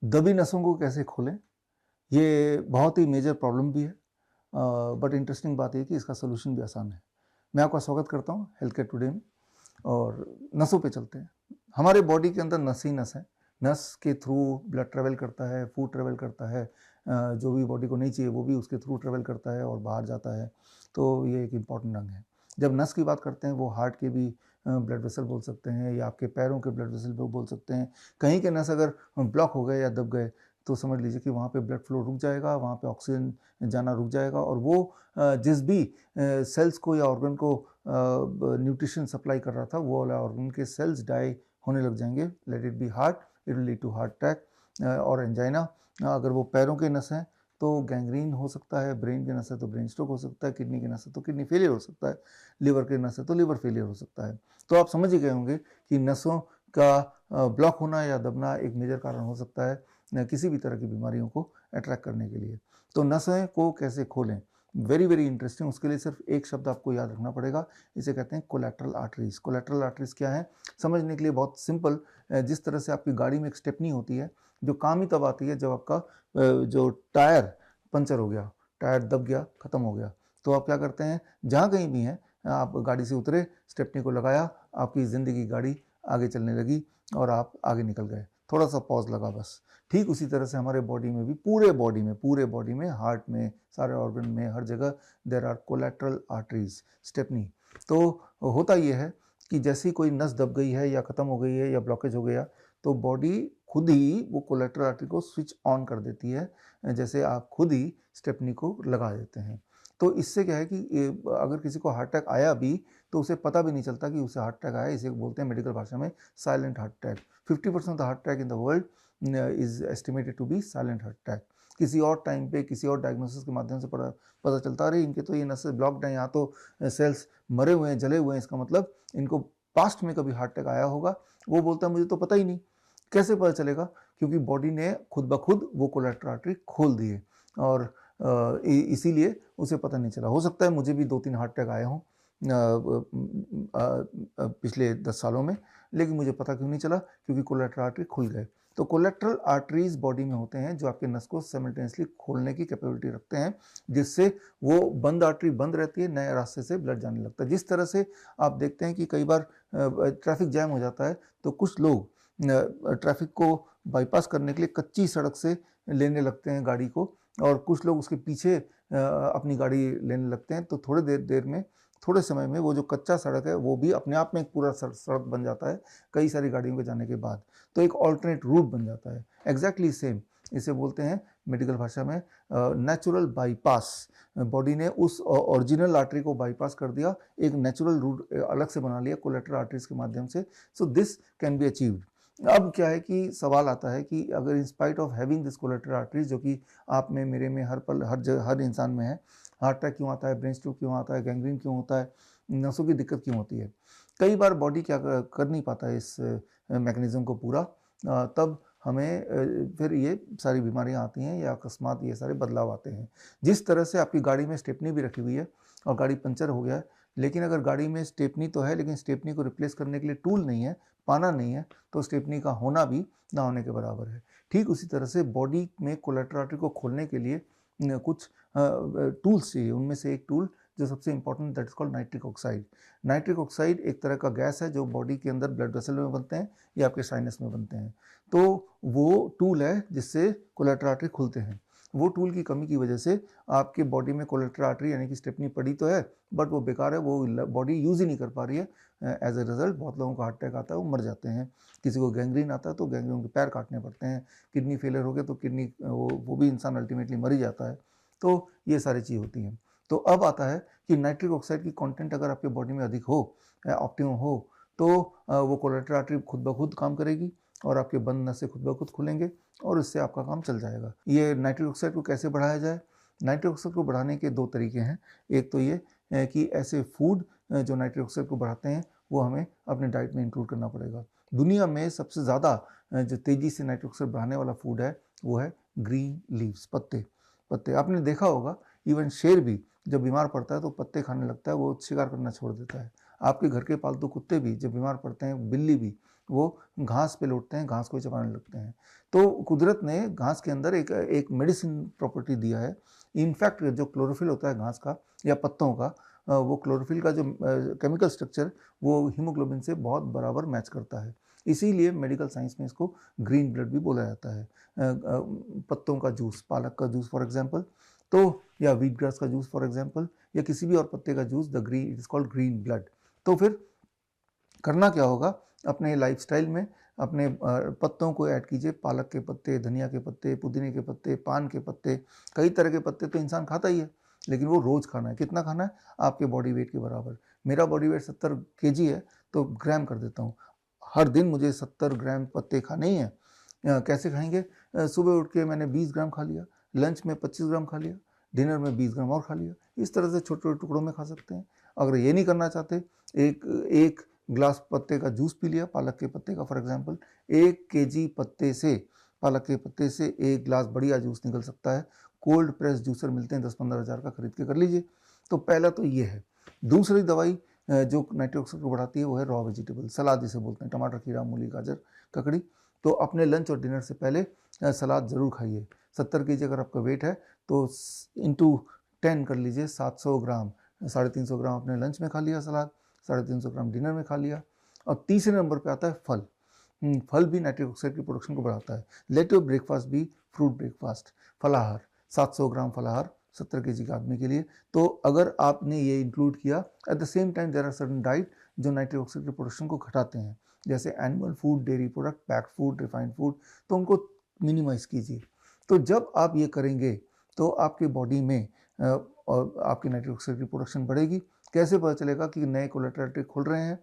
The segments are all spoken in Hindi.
दबी नसों को कैसे खोलें, ये बहुत ही मेजर प्रॉब्लम भी है, बट इंटरेस्टिंग बात ये है कि इसका सोल्यूशन भी आसान है। मैं आपका स्वागत करता हूँ हेल्थ केयर टुडे में। और नसों पे चलते हैं। हमारे बॉडी के अंदर नस ही नस है। नस के थ्रू ब्लड ट्रेवल करता है, फूड ट्रेवल करता है, जो भी बॉडी को नहीं चाहिए वो भी उसके थ्रू ट्रेवल करता है और बाहर जाता है। तो ये एक इम्पॉर्टेंट अंग है। जब नस की बात करते हैं, वो हार्ट के भी ब्लड वेसल बोल सकते हैं, या आपके पैरों के ब्लड वेसल बोल सकते हैं। कहीं के नस अगर ब्लॉक हो गए या दब गए तो समझ लीजिए कि वहाँ पे ब्लड फ्लो रुक जाएगा, वहाँ पे ऑक्सीजन जाना रुक जाएगा, और वो जिस भी सेल्स को या ऑर्गन को न्यूट्रिशन सप्लाई कर रहा था, वो वाला ऑर्गन के सेल्स डाई होने लग जाएंगे। Let it be heart, it will lead to heart attack और एंजाइना। अगर वो पैरों के नस हैं तो गैंग्रीन हो सकता है, ब्रेन के नस है तो ब्रेन स्ट्रोक हो सकता है, किडनी के नस है तो किडनी फेलियर हो सकता है, लिवर के नस है तो लिवर फेलियर हो सकता है। तो आप समझ ही गए होंगे कि नसों का ब्लॉक होना या दबना एक मेजर कारण हो सकता है किसी भी तरह की बीमारियों को अट्रैक्ट करने के लिए। तो नसें को कैसे खोलें, वेरी वेरी इंटरेस्टिंग। उसके लिए सिर्फ एक शब्द आपको याद रखना पड़ेगा, इसे कहते हैं कोलैटरल आर्टरीज। कोलैटरल आर्टरीज क्या है, समझने के लिए बहुत सिंपल। जिस तरह से आपकी गाड़ी में एक स्टेपनी होती है, जो काम ही तब आती है जब आपका जो टायर पंचर हो गया, टायर दब गया, ख़त्म हो गया। तो आप क्या करते हैं, जहाँ कहीं भी हैं, आप गाड़ी से उतरे, स्टेपनी को लगाया, आपकी ज़िंदगी गाड़ी आगे चलने लगी और आप आगे निकल गए। थोड़ा सा पॉज लगा बस। ठीक उसी तरह से हमारे बॉडी में भी, पूरे बॉडी में, हार्ट में, सारे ऑर्गन में, हर जगह there are collateral arteries, stepney. तो होता ये है कि जैसे ही कोई नस दब गई है या ख़त्म हो गई है या ब्लॉकेज हो गया, तो बॉडी खुद ही वो कोलैटरल आर्टरी को स्विच ऑन कर देती है, जैसे आप खुद ही स्टेपनी को लगा देते हैं। तो इससे क्या है कि अगर किसी को हार्ट अटैक आया भी तो उसे पता भी नहीं चलता कि उसे हार्ट अटैक आया। इसे बोलते हैं मेडिकल भाषा में silent heart attack. 50% of the heart attack in the world is estimated to be silent heart attack. किसी और टाइम पे किसी और डायग्नोसिस के माध्यम से पता चलता, अरे इनके तो ये नसें ब्लॉक्ड हैं, यहाँ तो सेल्स मरे हुए हैं, जले हुए हैं, इसका मतलब इनको पास्ट में कभी हार्ट अटैक आया होगा। वो बोलता है मुझे तो पता ही नहीं। कैसे पता चलेगा? क्योंकि बॉडी ने खुद ब खुद वो कोलैटरल आर्टरी खोल दिए, और इसीलिए उसे पता नहीं चला। हो सकता है मुझे भी 2-3 हार्ट अटैक आए हों पिछले 10 सालों में, लेकिन मुझे पता क्यों नहीं चला? क्योंकि कोलैटरल आर्टरी खुल गए। तो कोलैटरल आर्टरीज बॉडी में होते हैं जो आपके नस को साइमल्टेनियसली खोलने की कैपेबिलिटी रखते हैं, जिससे वो बंद आर्टरी बंद रहती है, नए रास्ते से ब्लड जाने लगता है। जिस तरह से आप देखते हैं कि कई बार ट्रैफिक जैम हो जाता है, तो कुछ लोग ट्रैफिक को बाईपास करने के लिए कच्ची सड़क से लेने लगते हैं गाड़ी को, और कुछ लोग उसके पीछे अपनी गाड़ी लेने लगते हैं। तो थोड़े देर में, थोड़े समय में वो जो कच्चा सड़क है वो भी अपने आप में एक पूरा सड़क बन जाता है कई सारी गाड़ियों के जाने के बाद। तो एक ऑल्टरनेट रूट बन जाता है, एग्जैक्टली सेम। इसे बोलते हैं मेडिकल भाषा में नेचुरल बाईपास। बॉडी ने उस ओरिजिनल आर्टरी को बाईपास कर दिया, एक नेचुरल रूट अलग से बना लिया कोलैटरल आर्टरीज के माध्यम से। So this can be achieved. अब क्या है कि सवाल आता है कि अगर in spite of having this collateral arteries, जो कि आप में, मेरे में, हर पल, हर जगह, हर इंसान में है, हार्ट अटैक क्यों आता है, ब्रेन स्ट्रोक क्यों आता है, गैंग्रीन क्यों होता है, नसों की दिक्कत क्यों होती है? कई बार बॉडी क्या कर नहीं पाता है इस मैकेनिज्म को पूरा, तब हमें फिर ये सारी बीमारियां आती हैं या अकस्मात ये सारे बदलाव आते हैं। जिस तरह से आपकी गाड़ी में स्टेपनी भी रखी हुई है और गाड़ी पंचर हो गया है, लेकिन अगर गाड़ी में स्टेपनी तो है लेकिन स्टेपनी को रिप्लेस करने के लिए टूल नहीं है, पाना नहीं है, तो स्टेपनी का होना भी ना होने के बराबर है। ठीक उसी तरह से बॉडी में कोलैटरल आर्टरी को खोलने के लिए कुछ टूल्स चाहिए। उनमें से एक टूल जो सबसे important, that is called nitric oxide. Nitric oxide एक तरह का गैस है जो बॉडी के अंदर ब्लड वेसल में बनते हैं या आपके साइनस में बनते हैं। तो वो टूल है जिससे कोलैटरल आर्टरी खुलते हैं। वो टूल की कमी की वजह से आपके बॉडी में कोलैटरल आर्टरी यानी कि स्टेपनी पड़ी तो है, बट वो बेकार है, वो बॉडी यूज़ ही नहीं कर पा रही है। एज ए रिजल्ट बहुत लोगों को हार्ट अटैक आता है, वो मर जाते हैं। किसी को गैंग्रीन आता है तो गैंग्रीन के पैर काटने पड़ते हैं। किडनी फेलियर हो गया तो किडनी वो भी इंसान अल्टीमेटली मर ही जाता है। तो ये सारी चीज़ होती हैं। तो अब आता है कि नाइट्रिक ऑक्साइड की कंटेंट अगर आपके बॉडी में अधिक हो, ऑप्टिमम हो, तो वो कोलैटरल आर्टरी खुद ब खुद काम करेगी और आपके बंद नसें खुद ब खुद खुलेंगे और इससे आपका काम चल जाएगा। ये नाइट्रिक ऑक्साइड को कैसे बढ़ाया जाए? नाइट्रिक ऑक्साइड को बढ़ाने के 2 तरीके हैं। एक तो ये कि ऐसे फूड जो नाइट्रिक ऑक्साइड को बढ़ाते हैं वो हमें अपने डाइट में इंक्लूड करना पड़ेगा। दुनिया में सबसे ज़्यादा जो तेज़ी से नाइट्रिक ऑक्साइड बढ़ाने वाला फूड है वो है ग्रीन लीव्स, पत्ते। पत्ते आपने देखा होगा, इवन शेर भी जब बीमार पड़ता है तो पत्ते खाने लगता है, वो शिकार करना छोड़ देता है। आपके घर के पालतू कुत्ते भी जब बीमार पड़ते हैं, बिल्ली भी, वो घास पे लौटते हैं, घास को चबाने लगते हैं। तो कुदरत ने घास के अंदर एक मेडिसिन प्रॉपर्टी दिया है। इनफैक्ट जो क्लोरोफिल होता है घास का या पत्तों का, वो क्लोरोफिल का जो केमिकल स्ट्रक्चर वो हीमोग्लोबिन से बहुत बराबर मैच करता है। इसीलिए मेडिकल साइंस में इसको ग्रीन ब्लड भी बोला जाता है। पत्तों का जूस, पालक का जूस फॉर एग्जांपल, तो या व्हीट ग्रास का जूस फॉर एग्जांपल, या किसी भी और पत्ते का juice, the green, it is called green blood. तो फिर करना क्या होगा, अपने लाइफस्टाइल में अपने पत्तों को ऐड कीजिए। पालक के पत्ते, धनिया के पत्ते, पुदीने के पत्ते, पान के पत्ते, कई तरह के पत्ते तो इंसान खाता ही है, लेकिन वो रोज़ खाना है। कितना खाना है? आपके बॉडी वेट के बराबर। मेरा बॉडी वेट 70 केजी है, तो ग्राम कर देता हूँ। हर दिन मुझे 70 ग्राम पत्ते खाने ही हैं। कैसे खाएंगे? सुबह उठ के मैंने 20 ग्राम खा लिया, लंच में 25 ग्राम खा लिया, डिनर में 20 ग्राम और खा लिया। इस तरह से छोटे छोटे टुकड़ों में खा सकते हैं। अगर ये नहीं करना चाहते, एक एक ग्लास पत्ते का जूस पी लिया, पालक के पत्ते का फॉर एग्जांपल, 1 केजी पत्ते से, पालक के पत्ते से 1 ग्लास बढ़िया जूस निकल सकता है। कोल्ड प्रेस जूसर मिलते हैं 10-15 हज़ार का, खरीद के कर लीजिए। तो पहला तो ये है। दूसरी दवाई जो नाइट्रिक ऑक्साइड को बढ़ाती है वो है रॉ वेजिटेबल, सलाद जिसे बोलते हैं, टमाटर, खीरा, मूली, गाजर, ककड़ी। तो अपने लंच और डिनर से पहले सलाद ज़रूर खाइए। 70 केजी अगर आपका वेट है तो इंटू 10 कर लीजिए, 700 ग्राम, 350 ग्राम अपने लंच में खा लिया सलाद, 350 ग्राम डिनर में खा लिया। और तीसरे नंबर पे आता है फल। फल भी नाइट्रिक ऑक्साइड की प्रोडक्शन को बढ़ाता है। Let your breakfast be fruit breakfast, फलाहार, 700 ग्राम फलाहार 70 केजी के आदमी के लिए। तो अगर आपने ये इंक्लूड किया, at the same time there are certain diet जो नाइट्रिक ऑक्साइड की प्रोडक्शन को घटाते हैं, जैसे animal food, dairy product, packed food, refined food, तो उनको मिनिमाइज कीजिए। तो जब आप ये करेंगे तो आपके बॉडी में और आपकी नाइट्रिक ऑक्साइड की प्रोडक्शन बढ़ेगी। कैसे पता चलेगा कि नए कोलेटरल खुल रहे हैं?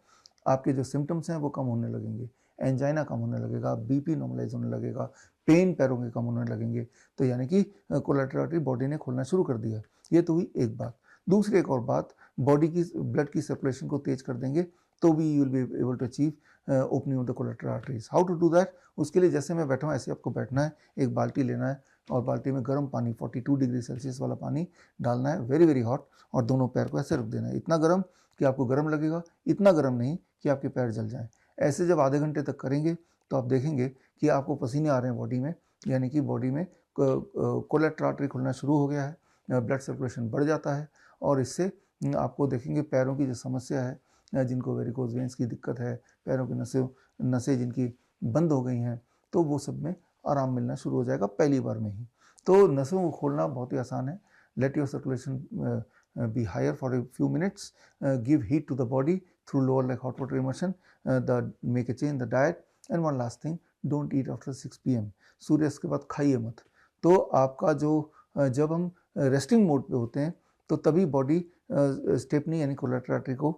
आपके जो सिम्टम्स हैं वो कम होने लगेंगे, एंजाइना कम होने लगेगा, बीपी नॉर्मलाइज होने लगेगा, पेन पैरों के कम होने लगेंगे। तो यानी कि कोलेटरल बॉडी ने खोलना शुरू कर दिया। ये तो हुई एक बात। दूसरी एक और बात, बॉडी की ब्लड की सर्कुलेशन को तेज कर देंगे तो भी you will be able to achieve opening of the collateral arteries. How to do that? उसके लिए जैसे मैं बैठा हूँ ऐसे आपको बैठना है, एक बाल्टी लेना है और बाल्टी में गर्म पानी 42 डिग्री सेल्सियस वाला पानी डालना है, वेरी वेरी हॉट, और दोनों पैर को ऐसे रख देना है। इतना गर्म कि आपको गर्म लगेगा, इतना गर्म नहीं कि आपके पैर जल जाएं। ऐसे जब आधे घंटे तक करेंगे तो आप देखेंगे कि आपको पसीने आ रहे हैं बॉडी में, यानी कि बॉडी में कोलेटरल आर्टरी खुलना शुरू हो गया है, ब्लड सर्कुलेशन बढ़ जाता है। और इससे आपको देखेंगे पैरों की जो समस्या है, जिनको वेरिकोज वेंस की दिक्कत है, पैरों की नसें जिनकी बंद हो गई हैं, तो वो सब में आराम मिलना शुरू हो जाएगा पहली बार में ही। तो नसों को खोलना बहुत ही आसान है। Let your circulation be higher for a few minutes, give heat to the body through lower like hot water immersion, make a change the diet, and one last thing, don't eat after 6 PM। सूर्यास्त के बाद खाइए मत। तो आपका जो जब हम रेस्टिंग मोड पे होते हैं तो तभी बॉडी स्टेपनी यानी कोलेटरल आर्टरी को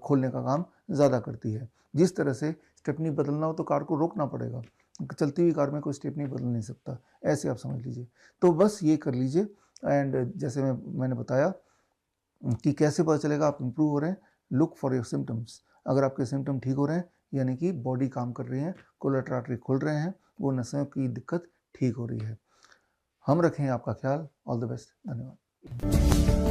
खोलने का काम ज़्यादा करती है। जिस तरह से स्टेपनी बदलना हो तो कार को रोकना पड़ेगा, चलती हुई कार में कोई स्टेपनी बदल नहीं सकता, ऐसे आप समझ लीजिए। तो बस ये कर लीजिए। एंड जैसे मैंने बताया कि कैसे पता चलेगा आप इम्प्रूव हो रहे हैं, लुक फॉर योर सिम्टम्स। अगर आपके सिम्टम ठीक हो रहे हैं यानी कि बॉडी काम कर रही है, कोलेटरल आर्टरी खुल रहे हैं, वो नसों की दिक्कत ठीक हो रही है। हम रखें आपका ख्याल। All the best. धन्यवाद।